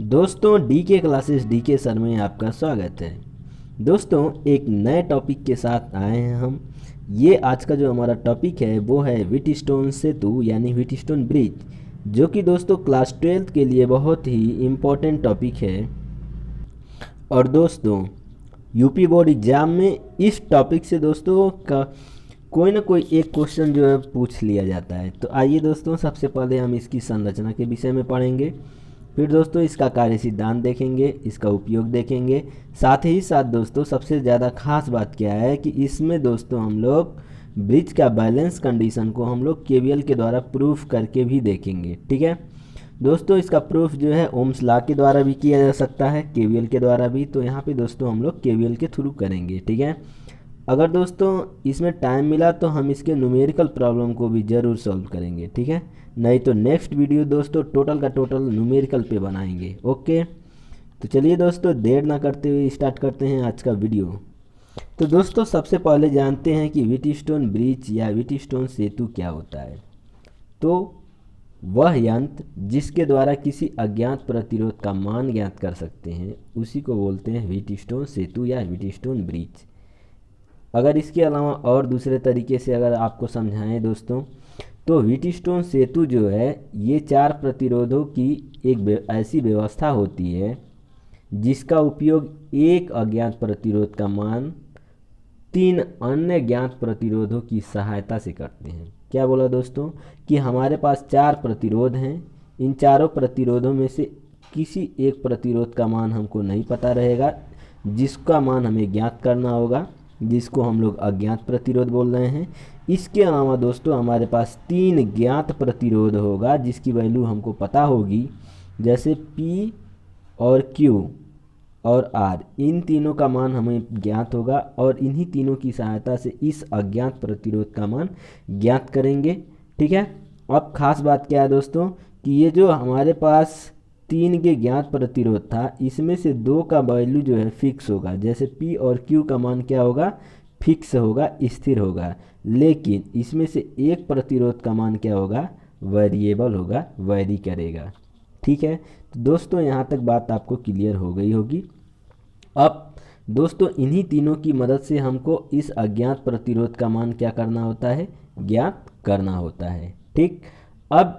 दोस्तों DK classes DK sir में आपका स्वागत है। दोस्तों एक नए टॉपिक के साथ आए हैं हम। ये आज का जो हमारा टॉपिक है वो है व्हीटस्टोन सेतु यानी व्हीटस्टोन ब्रिज, जो कि दोस्तों क्लास 12 के लिए बहुत ही इम्पोर्टेंट टॉपिक है। और दोस्तों यूपी बोर्ड एग्ज़ाम में इस टॉपिक से दोस्तों का कोई ना कोई एक क्वेश्चन जो है पूछ लिया जाता है। तो आइए दोस्तों सबसे पहले हम इसकी संरचना के विषय में पढ़ेंगे, फिर दोस्तों इसका कार्य सिद्धांत देखेंगे, इसका उपयोग देखेंगे। साथ ही साथ दोस्तों सबसे ज़्यादा खास बात क्या है कि इसमें दोस्तों हम लोग ब्रिज का बैलेंस कंडीशन को हम लोग केवीएल के द्वारा प्रूफ करके भी देखेंगे। ठीक है दोस्तों, इसका प्रूफ जो है ओम्स लॉ के द्वारा भी किया जा सकता है, केवीएल के द्वारा भी। तो यहाँ पे दोस्तों हम लोग केवीएल के थ्रू करेंगे। ठीक है, अगर दोस्तों इसमें टाइम मिला तो हम इसके न्यूमेरिकल प्रॉब्लम को भी ज़रूर सॉल्व करेंगे। ठीक है, नहीं तो नेक्स्ट वीडियो दोस्तों टोटल का टोटल न्यूमेरिकल पे बनाएंगे। ओके, तो चलिए दोस्तों देर ना करते हुए स्टार्ट करते हैं आज का वीडियो। तो दोस्तों सबसे पहले जानते हैं कि व्हीटस्टोन ब्रिज या व्हीटस्टोन सेतु क्या होता है। तो वह यंत्र जिसके द्वारा किसी अज्ञात प्रतिरोध का मान ज्ञात कर सकते हैं उसी को बोलते हैं व्हीटस्टोन सेतु या व्हीटस्टोन ब्रिज। अगर इसके अलावा और दूसरे तरीके से अगर आपको समझाएं दोस्तों, तो व्हीटस्टोन सेतु जो है ये 4 प्रतिरोधों की एक ऐसी व्यवस्था होती है जिसका उपयोग एक अज्ञात प्रतिरोध का मान 3 अन्य ज्ञात प्रतिरोधों की सहायता से करते हैं। क्या बोला दोस्तों कि हमारे पास 4 प्रतिरोध हैं, इन चारों प्रतिरोधों में से किसी एक प्रतिरोध का मान हमको नहीं पता रहेगा, जिसका मान हमें ज्ञात करना होगा, जिसको हम लोग अज्ञात प्रतिरोध बोल रहे हैं। इसके अलावा दोस्तों हमारे पास 3 ज्ञात प्रतिरोध होगा जिसकी वैल्यू हमको पता होगी, जैसे P और Q और R। इन तीनों का मान हमें ज्ञात होगा और इन्हीं तीनों की सहायता से इस अज्ञात प्रतिरोध का मान ज्ञात करेंगे। ठीक है, अब खास बात क्या है दोस्तों कि ये जो हमारे पास 3 के ज्ञात प्रतिरोध था, इसमें से 2 का वैल्यू जो है फिक्स होगा, जैसे P और Q का मान क्या होगा, फिक्स होगा, स्थिर होगा। लेकिन इसमें से एक प्रतिरोध का मान क्या होगा, वेरिएबल होगा, वेरी करेगा। ठीक है, तो दोस्तों यहाँ तक बात आपको क्लियर हो गई होगी। अब दोस्तों इन्हीं तीनों की मदद से हमको इस अज्ञात प्रतिरोध का मान क्या करना होता है, ज्ञात करना होता है। ठीक, अब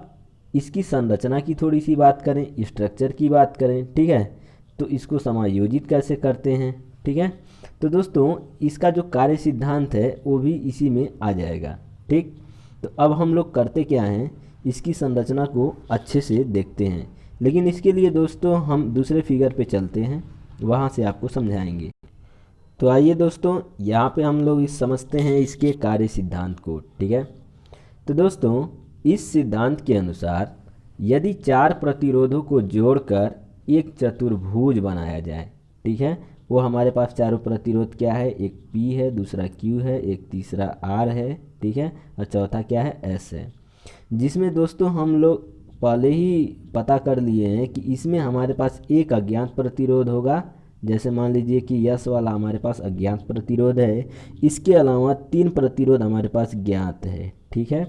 इसकी संरचना की थोड़ी सी बात करें, स्ट्रक्चर की बात करें। ठीक है, तो इसको समायोजित कैसे करते हैं। ठीक है, तो दोस्तों इसका जो कार्य सिद्धांत है वो भी इसी में आ जाएगा। ठीक, तो अब हम लोग करते क्या हैं, इसकी संरचना को अच्छे से देखते हैं, लेकिन इसके लिए दोस्तों हम दूसरे फिगर पे चलते हैं, वहाँ से आपको समझाएंगे। तो आइए दोस्तों यहाँ पे हम लोग इस समझते हैं इसके कार्य सिद्धांत को। ठीक है, तो दोस्तों इस सिद्धांत के अनुसार यदि 4 प्रतिरोधों को जोड़कर एक चतुर्भुज बनाया जाए, ठीक है, वो हमारे पास चारों प्रतिरोध क्या है, एक P है, दूसरा Q है, एक तीसरा R है, ठीक है, और चौथा क्या है, S है। जिसमें दोस्तों हम लोग पहले ही पता कर लिए हैं कि इसमें हमारे पास एक अज्ञात प्रतिरोध होगा, जैसे मान लीजिए कि यस वाला हमारे पास अज्ञात प्रतिरोध है। इसके अलावा 3 प्रतिरोध हमारे पास ज्ञात है। ठीक है,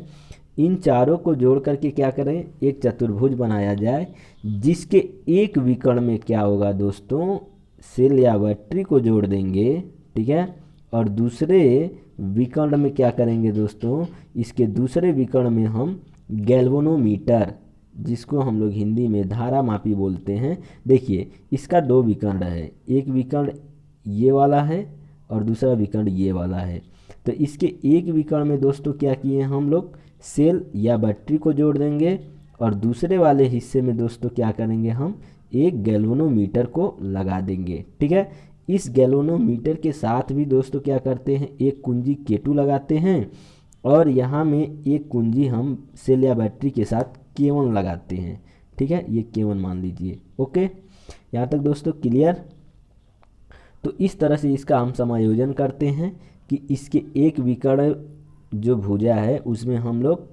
इन चारों को जोड़ करके क्या करें, एक चतुर्भुज बनाया जाए, जिसके एक विकर्ण में क्या होगा दोस्तों, सेल या बैटरी को जोड़ देंगे। ठीक है, और दूसरे विकर्ण में क्या करेंगे दोस्तों, इसके दूसरे विकर्ण में हम गैल्वेनोमीटर, जिसको हम लोग हिंदी में धारा मापी बोलते हैं। देखिए इसका 2 विकर्ण है, एक विकर्ण ये वाला है और दूसरा विकर्ण ये वाला है। तो इसके एक विकर्ण में दोस्तों क्या किए हम लोग, सेल या बैटरी को जोड़ देंगे, और दूसरे वाले हिस्से में दोस्तों क्या करेंगे, हम एक गैल्वेनोमीटर को लगा देंगे। ठीक है, इस गैल्वेनोमीटर के साथ भी दोस्तों क्या करते हैं, एक कुंजी K2 लगाते हैं, और यहाँ में एक कुंजी हम सेल या बैटरी के साथ K1 लगाते हैं। ठीक है, ये K1 मान लीजिए। ओके, यहाँ तक दोस्तों क्लियर। तो इस तरह से इसका हम समायोजन करते हैं कि इसके एक विकर्ण जो भुजा है उसमें हम लोग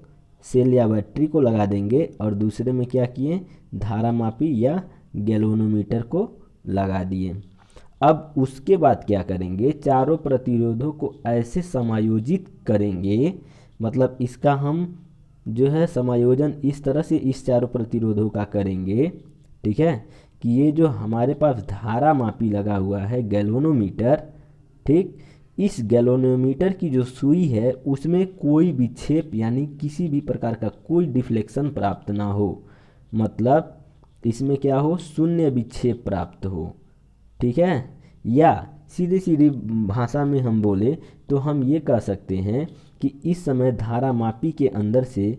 सेल या बैटरी को लगा देंगे, और दूसरे में क्या किए, धारा मापी या गैल्वेनोमीटर को लगा दिए। अब उसके बाद क्या करेंगे, चारों प्रतिरोधों को ऐसे समायोजित करेंगे, मतलब इसका हम जो है समायोजन इस तरह से इस चारों प्रतिरोधों का करेंगे, ठीक है, कि ये जो हमारे पास धारा मापी लगा हुआ है गैल्वेनोमीटर, ठीक, इस गैल्वेनोमीटर की जो सुई है उसमें कोई विक्षेप यानी किसी भी प्रकार का कोई डिफ्लेक्शन प्राप्त ना हो, मतलब इसमें क्या हो, शून्य विक्षेप प्राप्त हो, ठीक है। या सीधी सीधी भाषा में हम बोले तो हम ये कह सकते हैं कि इस समय धारा मापी के अंदर से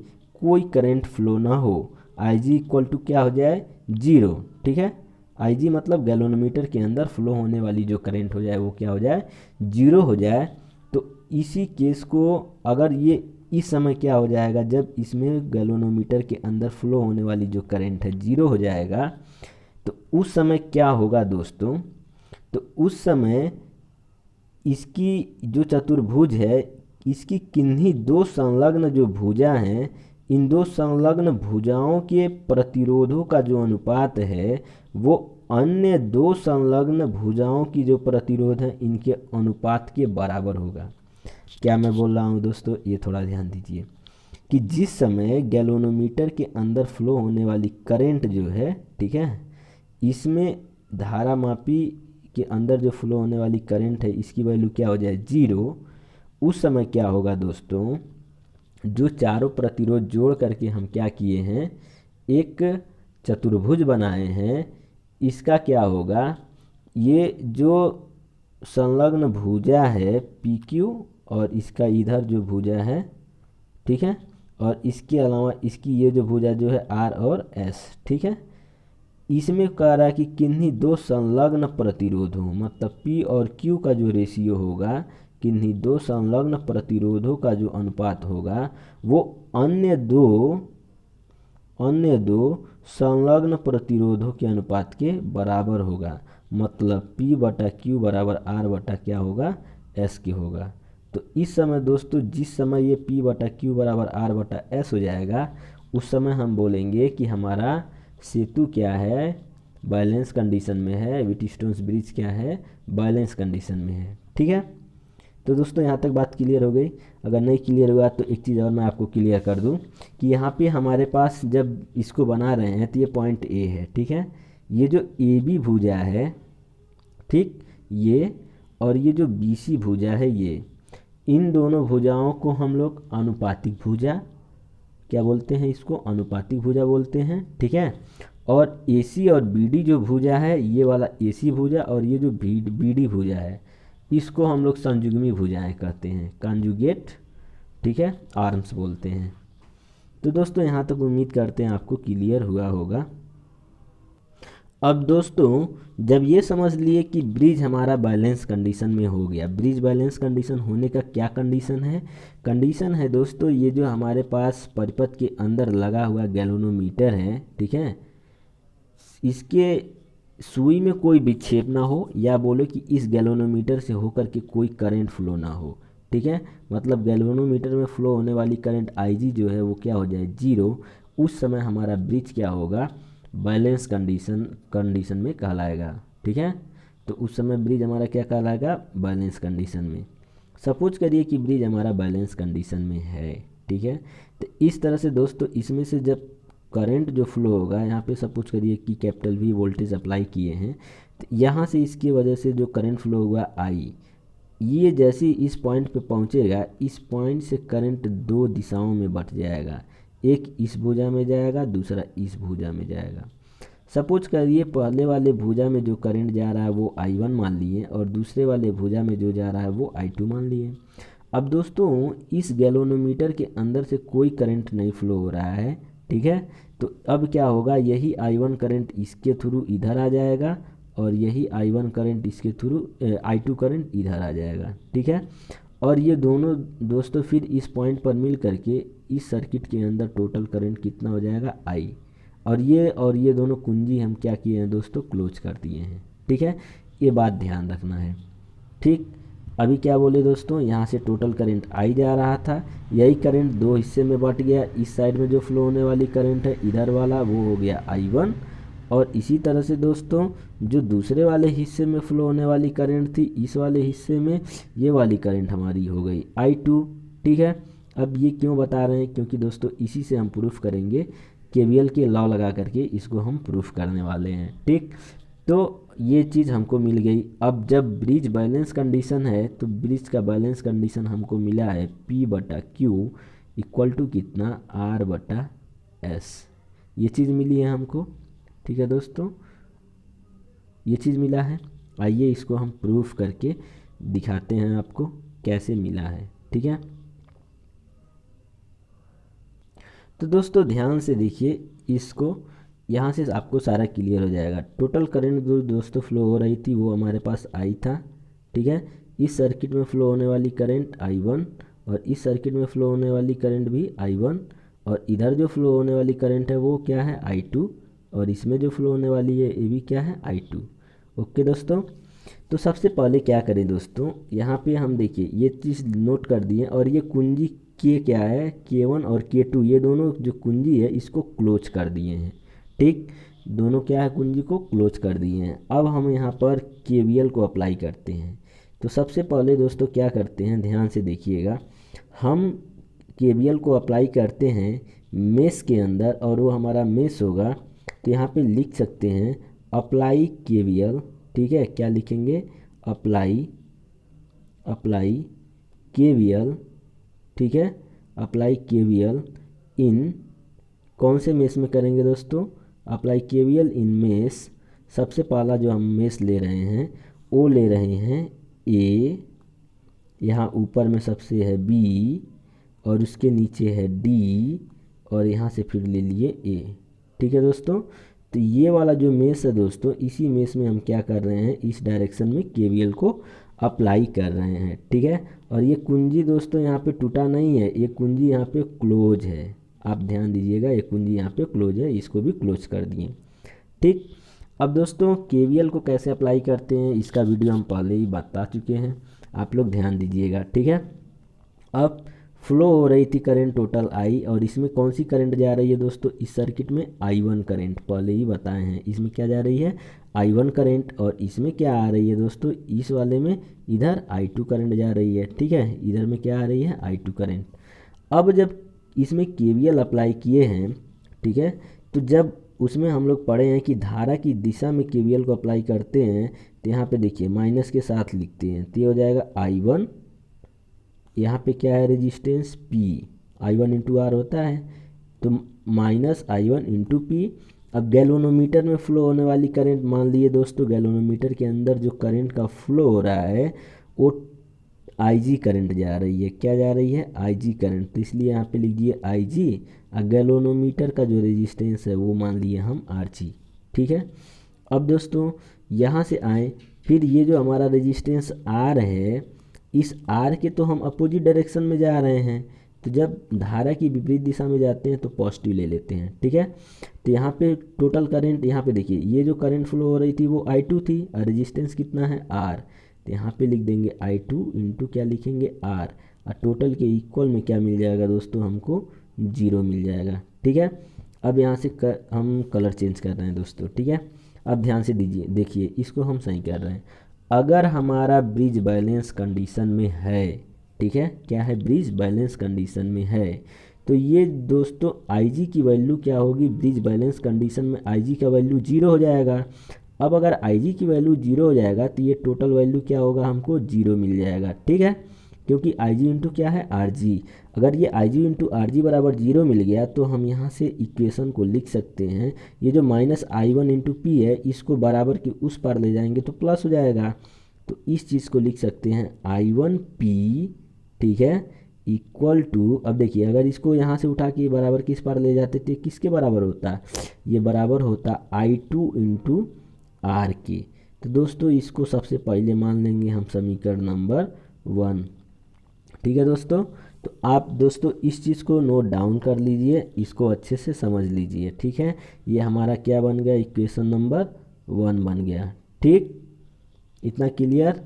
कोई करंट फ्लो ना हो, आई जी इक्वल टू क्या हो जाए, जीरो, ठीक है। आई जी मतलब गैल्वेनोमीटर के अंदर फ्लो होने वाली जो करंट हो जाए वो क्या हो जाए, जीरो हो जाए। तो इसी केस को अगर ये इस समय क्या हो जाएगा, जब इसमें गैल्वेनोमीटर के अंदर फ्लो होने वाली जो करंट है जीरो हो जाएगा, तो उस समय क्या होगा दोस्तों, तो उस समय इसकी जो चतुर्भुज है, इसकी किन्हीं दो संलग्न जो भुजा हैं, इन दो संलग्न भुजाओं के प्रतिरोधों का जो अनुपात है वो अन्य दो संलग्न भुजाओं की जो प्रतिरोध है इनके अनुपात के बराबर होगा। क्या मैं बोल रहा हूँ दोस्तों, ये थोड़ा ध्यान दीजिए कि जिस समय गैल्वेनोमीटर के अंदर फ्लो होने वाली करंट जो है, ठीक है, इसमें धारा मापी के अंदर जो फ्लो होने वाली करंट है इसकी वैल्यू क्या हो जाए, जीरो, उस समय क्या होगा दोस्तों, जो चारों प्रतिरोध जोड़ करके हम क्या किए हैं, एक चतुर्भुज बनाए हैं, इसका क्या होगा, ये जो संलग्न भुजा है पी क्यू और इसका इधर जो भुजा है, ठीक है, और इसके अलावा इसकी ये जो भुजा जो है आर और एस, ठीक है, इसमें कह रहा है कि किन्हीं दो संलग्न प्रतिरोध हो, मतलब पी और क्यू का जो रेशियो होगा, किन्हीं दो संलग्न प्रतिरोधों का जो अनुपात होगा वो अन्य दो संलग्न प्रतिरोधों के अनुपात के बराबर होगा, मतलब P बटा क्यू बराबर R बटा क्या होगा, S के होगा। तो इस समय दोस्तों जिस समय ये P बटा क्यू बराबर R बटा S हो जाएगा, उस समय हम बोलेंगे कि हमारा सेतु क्या है, बैलेंस कंडीशन में है, व्हीटस्टोन्स ब्रिज क्या है, बैलेंस कंडीशन में है, ठीक है। तो दोस्तों यहाँ तक बात क्लियर हो गई। अगर नहीं क्लियर हुआ तो एक चीज़ और मैं आपको क्लियर कर दूँ कि यहाँ पे हमारे पास जब इसको बना रहे हैं तो ये पॉइंट ए है, ठीक है, ये जो ए बी भुजा है, ठीक, ये और ये जो बी सी भुजा है, ये इन दोनों भुजाओं को हम लोग अनुपातिक भुजा क्या बोलते हैं, इसको अनुपातिक भुजा बोलते हैं, ठीक है। और ए सी और बी डी जो भुजा है, ये वाला ए सी भुजा और ये जो बी डी भुजा है, इसको हम लोग संयुग्मी भुजाएं कहते हैं, कॉन्जुगेट, ठीक है, आर्म्स बोलते हैं। तो दोस्तों यहाँ तक उम्मीद करते हैं आपको क्लियर हुआ होगा। अब दोस्तों जब ये समझ लिए कि ब्रिज हमारा बैलेंस कंडीशन में हो गया, ब्रिज बैलेंस कंडीशन होने का क्या कंडीशन है दोस्तों, ये जो हमारे पास परिपथ के अंदर लगा हुआ गैल्वेनोमीटर है, ठीक है, इसके सुई में कोई विक्षेप ना हो, या बोलो कि इस गैल्वेनोमीटर से होकर के कोई करंट फ्लो ना हो, ठीक है, मतलब गैल्वेनोमीटर में फ्लो होने वाली करंट आईजी जो है वो क्या हो जाए, जीरो। उस समय हमारा ब्रिज क्या होगा, बैलेंस कंडीशन में कहलाएगा, ठीक है। तो उस समय ब्रिज हमारा क्या कहलाएगा, बैलेंस कंडीशन में। सपोज करिए कि ब्रिज हमारा बैलेंस कंडीशन में है, ठीक है। तो इस तरह से दोस्तों इसमें से जब करंट जो फ्लो होगा, यहाँ पे सपोज करिए कि कैपिटल वी वोल्टेज अप्लाई किए हैं, तो यहाँ से इसकी वजह से जो करंट फ्लो हुआ आई, ये जैसे इस पॉइंट पे पहुँचेगा, इस पॉइंट से करंट दो दिशाओं में बट जाएगा, एक इस भुजा में जाएगा, दूसरा इस भुजा में जाएगा। सपोज करिए पहले वाले भुजा में जो करंट जा रहा है वो I1 मान लिए और दूसरे वाले भुजा में जो जा रहा है वो I2 मान लिए। अब दोस्तों इस गैल्वेनोमीटर के अंदर से कोई करंट नहीं फ्लो हो रहा है, ठीक है। तो अब क्या होगा, यही I1 करंट इसके थ्रू इधर आ जाएगा और यही I1 करंट इसके थ्रू I2 करंट इधर आ जाएगा, ठीक है। और ये दोनों दोस्तों फिर इस पॉइंट पर मिल करके इस सर्किट के अंदर टोटल करंट कितना हो जाएगा, I। और ये दोनों कुंजी हम क्या किए हैं दोस्तों, क्लोज कर दिए हैं, ठीक है। ये बात ध्यान रखना है, ठीक। अभी क्या बोले दोस्तों, यहाँ से टोटल करंट आई जा रहा था, यही करंट दो हिस्से में बट गया, इस साइड में जो फ्लो होने वाली करंट है इधर वाला वो हो गया I1, और इसी तरह से दोस्तों जो दूसरे वाले हिस्से में फ्लो होने वाली करंट थी, इस वाले हिस्से में ये वाली करंट हमारी हो गई I2, ठीक है। अब ये क्यों बता रहे हैं, क्योंकि दोस्तों इसी से हम प्रूफ करेंगे केवीएल के लॉ लगा करके इसको हम प्रूफ करने वाले हैं। ठीक, तो ये चीज़ हमको मिल गई। अब जब ब्रिज बैलेंस कंडीशन है तो ब्रिज का बैलेंस कंडीशन हमको मिला है P/Q इक्वल टू कितना, R/S। ये चीज़ मिली है हमको। ठीक है दोस्तों, ये चीज़ मिला है। आइए इसको हम प्रूफ करके दिखाते हैं आपको कैसे मिला है। ठीक है, तो दोस्तों ध्यान से देखिए इसको, यहाँ से आपको सारा क्लियर हो जाएगा। टोटल करंट जो दोस्तों फ्लो हो रही थी वो हमारे पास I था। ठीक है, इस सर्किट में फ्लो होने वाली करंट I1 और इस सर्किट में फ्लो होने वाली करंट भी I1 और इधर जो फ्लो होने वाली करंट है वो क्या है, I2 और इसमें जो फ्लो होने वाली है ये भी क्या है, I2। ओके दोस्तों, तो सबसे पहले क्या करें दोस्तों, यहाँ पे हम देखिए ये चीज़ नोट कर दिए और ये कुंजी के क्या है, K1 और K2 ये दोनों जो कुंजी है इसको क्लोज कर दिए हैं। ठीक, दोनों क्या है, कुंजी को क्लोज कर दिए हैं। अब हम यहाँ पर KVL को अप्लाई करते हैं। तो सबसे पहले दोस्तों क्या करते हैं, ध्यान से देखिएगा, हम KVL को अप्लाई करते हैं मेश के अंदर और वो हमारा मेश होगा। तो यहाँ पे लिख सकते हैं अप्लाई KVL। ठीक है, क्या लिखेंगे, अप्लाई KVL। ठीक है, अप्लाई KVL इन कौन से मेश में करेंगे दोस्तों, अप्लाई KVL इन मेश। सबसे पहला जो हम मेश ले रहे हैं वो ले रहे हैं A, यहाँ ऊपर में सबसे है B और उसके नीचे है D और यहाँ से फिर ले लिए A। ठीक है दोस्तों, तो ये वाला जो मेश है दोस्तों, इसी मेश में हम क्या कर रहे हैं, इस डायरेक्शन में KVL को अप्लाई कर रहे हैं। ठीक है, और ये कुंजी दोस्तों यहाँ पे टूटा नहीं है, ये कुंजी यहाँ पे क्लोज है। आप ध्यान दीजिएगा, ये कुंजी यहाँ पे क्लोज है, इसको भी क्लोज कर दिए। ठीक, अब दोस्तों KVL को कैसे अप्लाई करते हैं इसका वीडियो हम पहले ही बता चुके हैं, आप लोग ध्यान दीजिएगा। ठीक है, अब फ्लो हो रही थी करंट टोटल I और इसमें कौन सी करंट जा रही है दोस्तों, इस सर्किट में I1 करंट, पहले ही बताए हैं इसमें क्या जा रही है, I1 करंट। और इसमें क्या आ रही है दोस्तों, इस वाले में इधर I2 करंट जा रही है। ठीक है, इधर में क्या आ रही है, I2 करंट। अब जब इसमें KVL अप्लाई किए हैं, ठीक है, तो जब उसमें हम लोग पढ़े हैं कि धारा की दिशा में KVL को अप्लाई करते हैं तो यहाँ पे देखिए माइनस के साथ लिखते हैं तो ये हो जाएगा I1, यहाँ पे क्या है resistance P, I1 into R होता है, तो माइनस I1 इंटू P। अब गैल्वेनोमीटर में फ्लो होने वाली करंट, मान लिए दोस्तों गैल्वेनोमीटर के अंदर जो करंट का फ्लो हो रहा है वो IG करंट जा रही है, क्या जा रही है, IG करंट। तो इसलिए यहाँ पे लिखिए IG और गैल्वेनोमीटर का जो रेजिस्टेंस है वो मान लिए हम RG। ठीक है, अब दोस्तों यहाँ से आए, फिर ये जो हमारा रेजिस्टेंस R है, इस R के तो हम अपोजिट डायरेक्शन में जा रहे हैं, तो जब धारा की विपरीत दिशा में जाते हैं तो पॉजिटिव ले लेते हैं। ठीक है, तो यहाँ पे टोटल करंट, यहाँ पे देखिए ये जो करंट फ्लो हो रही थी वो I2 थी और रेजिस्टेंस कितना है R, तो यहाँ पे लिख देंगे I2 इंटू क्या लिखेंगे R, और टोटल के इक्वल में क्या मिल जाएगा दोस्तों, हमको 0 मिल जाएगा। ठीक है, अब यहाँ से हम कलर चेंज कर रहे हैं दोस्तों। ठीक है, अब ध्यान से दीजिए, देखिए इसको हम सही कर रहे हैं। अगर हमारा ब्रिज बैलेंस कंडीशन में है, ठीक है, क्या है, ब्रिज बैलेंस कंडीशन में है, तो ये दोस्तों IG की वैल्यू क्या होगी, ब्रिज बैलेंस कंडीशन में IG का वैल्यू 0 हो जाएगा। अब अगर IG की वैल्यू 0 हो जाएगा तो ये टोटल वैल्यू क्या होगा, हमको 0 मिल जाएगा। ठीक है, क्योंकि IG इंटू क्या है, RG। अगर ये IG इंटू RG बराबर 0 मिल गया तो हम यहाँ से इक्वेशन को लिख सकते हैं, ये जो माइनस I1 इंटू P है इसको बराबर के उस पार ले जाएंगे तो प्लस हो जाएगा। तो इस चीज़ को लिख सकते हैं I1P, ठीक है, इक्वल टू, अब देखिए अगर इसको यहाँ से उठा के बराबर किस पार ले जाते थे, किसके बराबर होता, ये बराबर होता I2 इंटू R के। तो दोस्तों इसको सबसे पहले मान लेंगे हम समीकरण नंबर 1। ठीक है दोस्तों, तो आप दोस्तों इस चीज़ को नोट डाउन कर लीजिए, इसको अच्छे से समझ लीजिए। ठीक है, ये हमारा क्या बन गया, इक्वेशन नंबर 1 बन गया। ठीक, इतना क्लियर।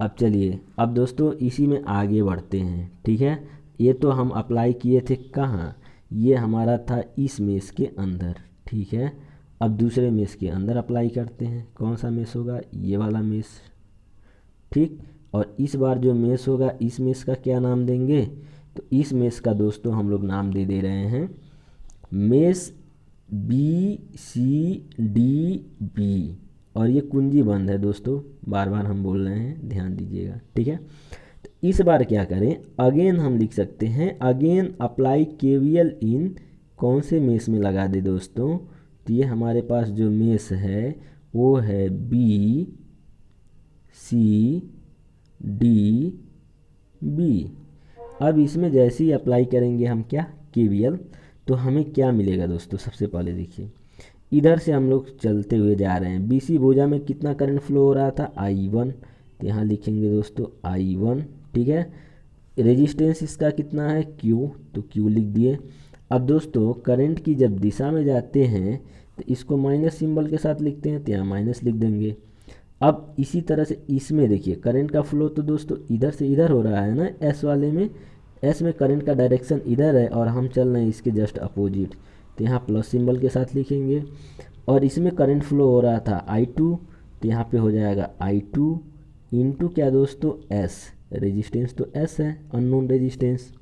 अब चलिए, अब दोस्तों इसी में आगे बढ़ते हैं। ठीक है, ये तो हम अप्लाई किए थे कहाँ, ये हमारा था इस मेश के अंदर। ठीक है, अब दूसरे मेश के अंदर अप्लाई करते हैं। कौन सा मेश होगा, ये वाला मेश। ठीक, और इस बार जो मेश होगा इस मेश का क्या नाम देंगे, तो इस मेश का दोस्तों हम लोग नाम दे रहे हैं मेश बी सी डी बी, और ये कुंजी बंद है दोस्तों, बार बार हम बोल रहे हैं, ध्यान दीजिएगा, ठीक है। तो इस बार क्या करें, अगेन हम लिख सकते हैं, अगेन अप्लाई केवीएल इन, कौन से मेष में लगा दे दोस्तों, तो ये हमारे पास जो मेष है वो है बी सी डी बी। अब इसमें जैसे ही अप्लाई करेंगे हम क्या, केवीएल, तो हमें क्या मिलेगा दोस्तों, सबसे पहले देखिए, इधर से हम लोग चलते हुए जा रहे हैं, बीसी भुजा में कितना करंट फ्लो हो रहा था, I1, तो यहाँ लिखेंगे दोस्तों I1, ठीक है। रेजिस्टेंस इसका कितना है, Q, तो Q लिख दिए। अब दोस्तों करंट की जब दिशा में जाते हैं तो इसको माइनस सिंबल के साथ लिखते हैं, तो यहाँ माइनस लिख देंगे। अब इसी तरह से इसमें देखिए करंट का फ्लो तो दोस्तों इधर से इधर हो रहा है ना, एस वाले में, एस में करंट का डायरेक्शन इधर है और हम चल रहे हैं इसके जस्ट अपोजिट, तो यहाँ प्लस सिंबल के साथ लिखेंगे। और इसमें करंट फ्लो हो रहा था I2, तो यहाँ पे हो जाएगा I2 इंटू क्या दोस्तों, S, रेजिस्टेंस तो S है, अननोन रेजिस्टेंस।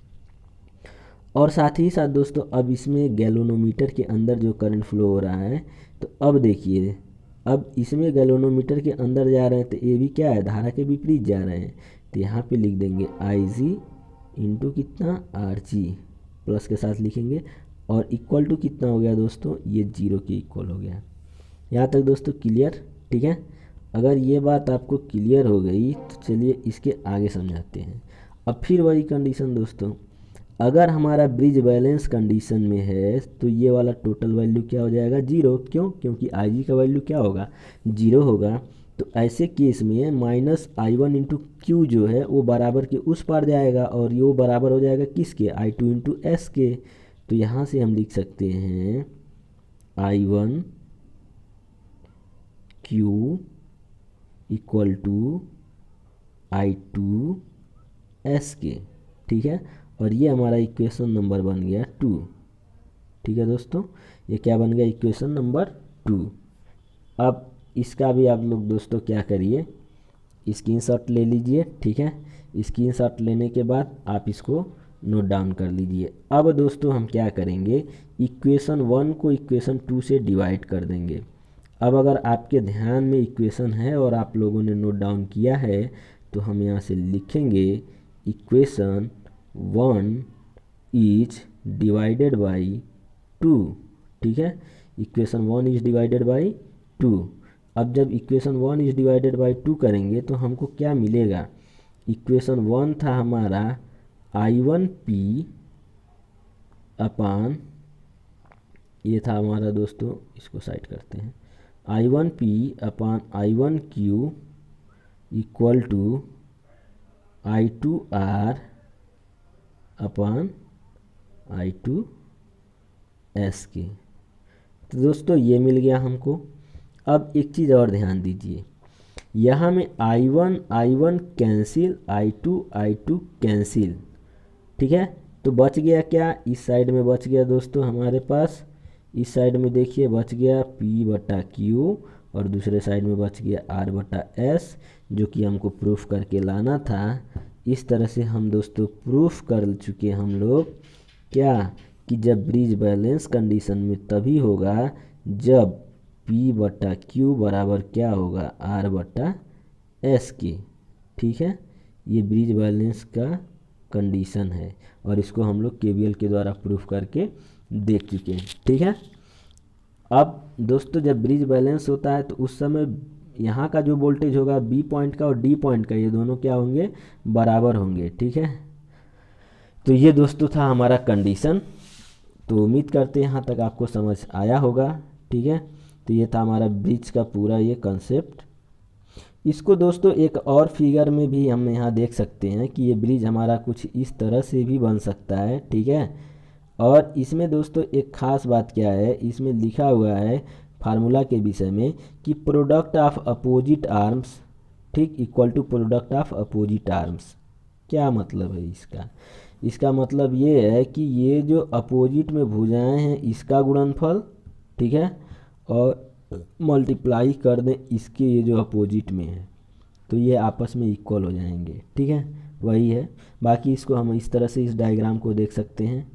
और साथ ही साथ दोस्तों अब इसमें गैल्वेनोमीटर के अंदर जो करंट फ्लो हो रहा है, तो अब देखिए, अब इसमें गैल्वेनोमीटर के अंदर जा रहे हैं, तो ये भी क्या है, धारा के विपरीत जा रहे हैं, तो यहाँ पे लिख देंगे IG इंटू कितना, RG, प्लस के साथ लिखेंगे, और इक्वल टू कितना हो गया दोस्तों, ये 0 के इक्वल हो गया। यहाँ तक दोस्तों क्लियर, ठीक है। अगर ये बात आपको क्लियर हो गई तो चलिए इसके आगे समझाते हैं। अब फिर वही कंडीशन दोस्तों, अगर हमारा ब्रिज बैलेंस कंडीशन में है तो ये वाला टोटल वैल्यू क्या हो जाएगा, 0, क्यों, क्योंकि IG का वैल्यू क्या होगा, 0 होगा। तो ऐसे केस में माइनस I1 इंटू क्यू जो है वो बराबर के उस पार जाएगा, और ये बराबर हो जाएगा किसके, I2 इंटू एस के। तो यहाँ से हम लिख सकते हैं I1 Q equal to I2 S के, ठीक है। और ये हमारा इक्वेशन नंबर बन गया 2, ठीक है दोस्तों, ये क्या बन गया, इक्वेशन नंबर 2। अब इसका भी आप लोग दोस्तों क्या करिए, स्क्रीनशॉट ले लीजिए, ठीक है। स्क्रीनशॉट लेने के बाद आप इसको नोट डाउन कर लीजिए। अब दोस्तों हम क्या करेंगे, इक्वेशन 1 को इक्वेशन 2 से डिवाइड कर देंगे। अब अगर आपके ध्यान में इक्वेशन है और आप लोगों ने नोट डाउन किया है तो हम यहाँ से लिखेंगे इक्वेशन 1 इज डिवाइडेड बाई 2, ठीक है। Equation 1 is divided by 2। अब जब इक्वेशन 1 इज डिवाइडेड बाई 2 करेंगे तो हमको क्या मिलेगा, इक्वेशन 1 था हमारा I1P अपान, ये था हमारा दोस्तों, इसको साइड करते हैं, I1P upon I1Q equal to I2R upon I2S के। तो दोस्तों ये मिल गया हमको। अब एक चीज़ और ध्यान दीजिए, यहाँ में I1 कैंसिल, I2 कैंसिल, ठीक है। तो बच गया क्या, इस साइड में बच गया दोस्तों हमारे पास, इस साइड में देखिए बच गया P/Q, और दूसरे साइड में बच गया R/S, जो कि हमको प्रूफ करके लाना था। इस तरह से हम दोस्तों प्रूफ कर चुके हम लोग क्या, कि जब ब्रिज बैलेंस कंडीशन में तभी होगा जब P/Q बराबर क्या होगा, R/S के, ठीक है। ये ब्रिज बैलेंस का कंडीशन है और इसको हम लोग KVL के द्वारा प्रूफ करके देख चुके हैं, ठीक है। अब दोस्तों जब ब्रिज बैलेंस होता है तो उस समय यहाँ का जो वोल्टेज होगा B पॉइंट का और D पॉइंट का, ये दोनों क्या होंगे, बराबर होंगे, ठीक है। तो ये दोस्तों था हमारा कंडीशन। तो उम्मीद करते हैं यहाँ तक आपको समझ आया होगा, ठीक है। तो ये था हमारा ब्रिज का पूरा ये कंसेप्ट। इसको दोस्तों एक और फिगर में भी हम यहाँ देख सकते हैं कि ये ब्रिज हमारा कुछ इस तरह से भी बन सकता है, ठीक है। और इसमें दोस्तों एक ख़ास बात क्या है, इसमें लिखा हुआ है फार्मूला के विषय में कि प्रोडक्ट ऑफ अपोजिट आर्म्स, ठीक, equal to product of opposite arms. क्या मतलब है इसका, इसका मतलब ये है कि ये जो अपोजिट में भुजाएं हैं इसका गुणनफल, ठीक है, और मल्टीप्लाई कर दें इसके ये जो अपोजिट में है, तो ये आपस में इक्वल हो जाएंगे, ठीक है, वही है। बाकी इसको हम इस तरह से इस डायग्राम को देख सकते हैं।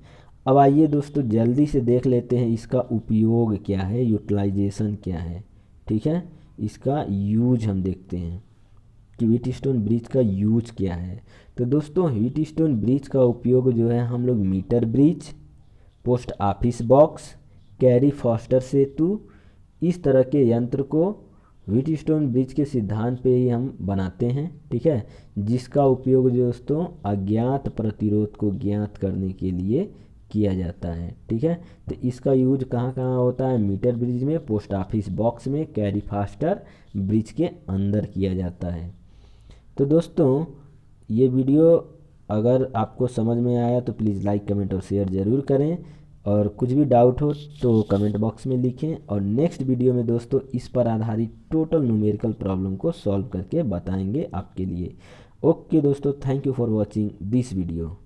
अब आइए दोस्तों जल्दी से देख लेते हैं इसका उपयोग क्या है, यूटिलाइजेशन क्या है। ठीक है, इसका यूज हम देखते हैं कि व्हीटस्टोन ब्रिज का यूज क्या है। तो दोस्तों व्हीटस्टोन ब्रिज का उपयोग जो है हम लोग meter bridge, post office box, Carey Foster सेतु, इस तरह के यंत्र को व्हीटस्टोन ब्रिज के सिद्धांत पे ही हम बनाते हैं। ठीक है, जिसका उपयोग दोस्तों अज्ञात प्रतिरोध को ज्ञात करने के लिए किया जाता है। ठीक है, तो इसका यूज कहाँ कहाँ होता है, मीटर ब्रिज में, पोस्ट ऑफिस बॉक्स में, कैरी फास्टर ब्रिज के अंदर किया जाता है। तो दोस्तों ये वीडियो अगर आपको समझ में आया तो प्लीज़ लाइक कमेंट और शेयर ज़रूर करें, और कुछ भी डाउट हो तो कमेंट बॉक्स में लिखें, और नेक्स्ट वीडियो में दोस्तों इस पर आधारित टोटल न्यूमेरिकल प्रॉब्लम को सॉल्व करके बताएंगे आपके लिए। ओके दोस्तों, thank you for watching this video.